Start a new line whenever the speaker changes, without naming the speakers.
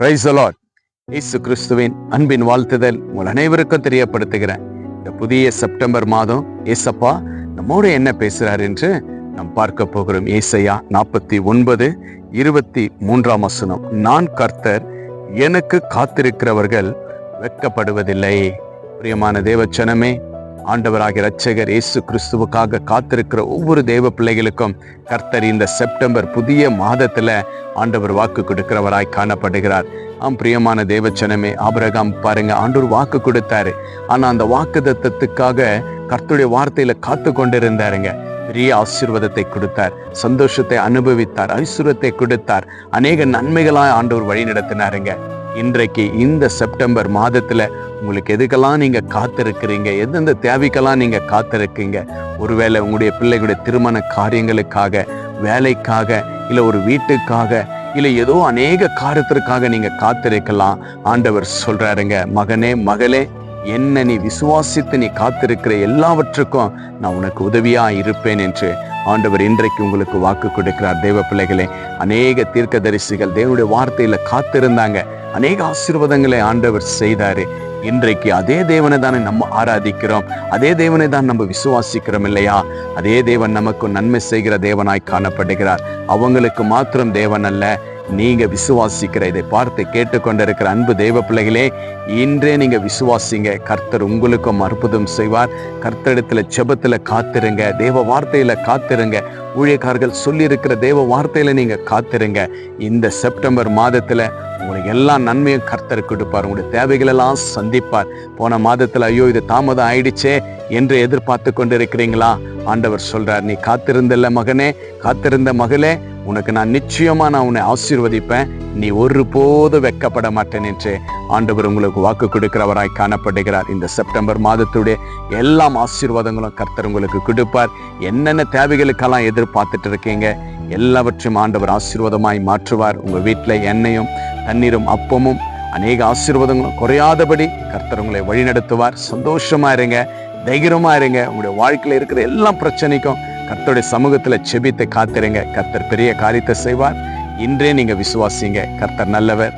Praise the Lord. இயேசு கிறிஸ்துவின் அன்பின் வாழ்த்துதல் உங்கள் அனைவருக்கும் தெரியப்படுத்துகிறேன். இந்த புதிய செப்டம்பர் மாதம் ஏசப்பா நம்மோடு என்ன பேசுறார் என்று நாம் பார்க்க போகிறோம். ஏசாயா 49:23 நான் கர்த்தர், எனக்கு காத்திருக்கிறவர்கள் வெட்கப்படுவதில்லை. பிரியமான தேவச்சனமே, ஆண்டவராகிய இரட்சகர் இயேசு கிறிஸ்துவுக்காக காத்திருக்கிற ஒவ்வொரு தேவ பிள்ளைகளுக்கும் கர்த்தர் இந்த செப்டம்பர் புதிய மாதத்துல ஆண்டவர் வாக்கு கொடுக்கிறவராய் காணப்படுகிறார். பிரியமான தேவச்சனமே, ஆபிரகாம் பாருங்க, ஆண்டவர் வாக்கு கொடுத்தாரு. ஆனா அந்த வாக்குத்தத்தத்துக்காக கர்த்தருடைய வார்த்தையில காத்து கொண்டிருந்தாருங்க. பெரிய ஆசீர்வாதத்தை கொடுத்தார், சந்தோஷத்தை அனுபவித்தார், ஐஸ்வர்யத்தை கொடுத்தார், அநேக நன்மைகளாய் ஆண்டவர் வழி நடத்தினாருங்க. இன்றைக்கு இந்த செப்டம்பர் மாதத்துல உங்களுக்கு எதுக்கெல்லாம் நீங்க காத்திருக்கிறீங்க, எந்தெந்த தேவைக்கெல்லாம் நீங்க காத்திருக்கீங்க? ஒருவேளை உங்களுடைய பிள்ளைகளுடைய திருமண காரியங்களுக்காக, வேலைக்காக, இல்ல ஒரு வீட்டுக்காக, இல்ல ஏதோ அநேக காரியத்திற்காக நீங்க காத்திருக்கலாம். ஆண்டவர் சொல்றாருங்க, மகனே மகளே, என்ன நீ விசுவாசித்து நீ காத்திருக்கிற எல்லாவற்றுக்கும் நான் உனக்கு உதவியா இருப்பேன் என்று ஆண்டவர் இன்றைக்கு உங்களுக்கு வாக்கு கொடுக்கிறார். தேவ பிள்ளைகளே, அநேக தீர்க்கதரிசிகள் தேவனுடைய வார்த்தையில காத்திருந்தாங்க, அநேக ஆசீர்வாதங்களை ஆண்டவர் செய்தாரு. இன்றைக்கு அதே தேவனை தானே நம்ம ஆராதிக்கிறோம், அதே தேவனை தான் நம்ம விசுவாசிக்கிறோம் இல்லையா? அதே தேவன் நமக்கு நன்மை செய்கிற தேவனாய் காணப்படுகிறார். அவங்களுக்கு மாத்திரம் தேவன் அல்ல, நீங்க விசுவாசிக்கிற, இதை பார்த்து கேட்டுக்கொண்டிருக்கிற அன்பு தேவ பிள்ளைகளே, இன்றே நீங்க விசுவாசிங்க. கர்த்தர் உங்களுக்கும் அற்புதம் செய்வார். கர்த்தரிடத்துல ஜெபத்துல காத்திருங்க, தேவ வார்த்தையில காத்திருங்க, ஊழியக்காரர்கள் சொல்லி இருக்கிற தேவ வார்த்தையில நீங்க காத்திருங்க. இந்த செப்டம்பர் மாதத்துல உங்களுக்கு எல்லா நன்மையும் கர்த்தர் கொடுப்பார், உங்களுடைய தேவைகள் எல்லாம் சந்திப்பார். போன மாதத்துல ஐயோ இது தாமதம் ஆயிடுச்சே என்று எதிர்பார்த்து கொண்டிருக்கிறீங்களா? ஆண்டவர் சொல்றார், நீ காத்திருந்தல்ல மகனே, காத்திருந்த மகளே, உனக்கு நான் நிச்சயமா நான் உன்னை ஆசீர்வதிப்பேன், நீ ஒருபோது வெட்கப்பட மாட்டேன் என்று ஆண்டவர் உங்களுக்கு வாக்கு கொடுக்கிறவராய் காணப்படுகிறார். இந்த செப்டம்பர் மாதத்துடைய எல்லா ஆசீர்வாதங்களும் கர்த்தர் உங்களுக்கு கொடுப்பார். என்னென்ன தேவைகளுக்கெல்லாம் எதிர்பார்த்துட்டு இருக்கீங்க, எல்லாவற்றையும் ஆண்டவர் ஆசீர்வாதமாய் மாற்றுவார். உங்க வீட்டுல எண்ணெயும் தண்ணீரும் அப்பமும் அநேக ஆசீர்வாதங்களும் குறையாதபடி கர்த்தர் உங்களை வழி நடத்துவார். சந்தோஷமா இருங்க, தைரியமா இருங்க. உங்களுடைய வாழ்க்கையில இருக்கிற எல்லா பிரச்சனைக்கும் கர்த்தருடைய சமூகத்துல செபித்து காத்திருங்க. கர்த்தர் பெரிய காரியத்தை செய்வார். இன்றே நீங்க விசுவாசிங்க. கர்த்தர் நல்லவர்.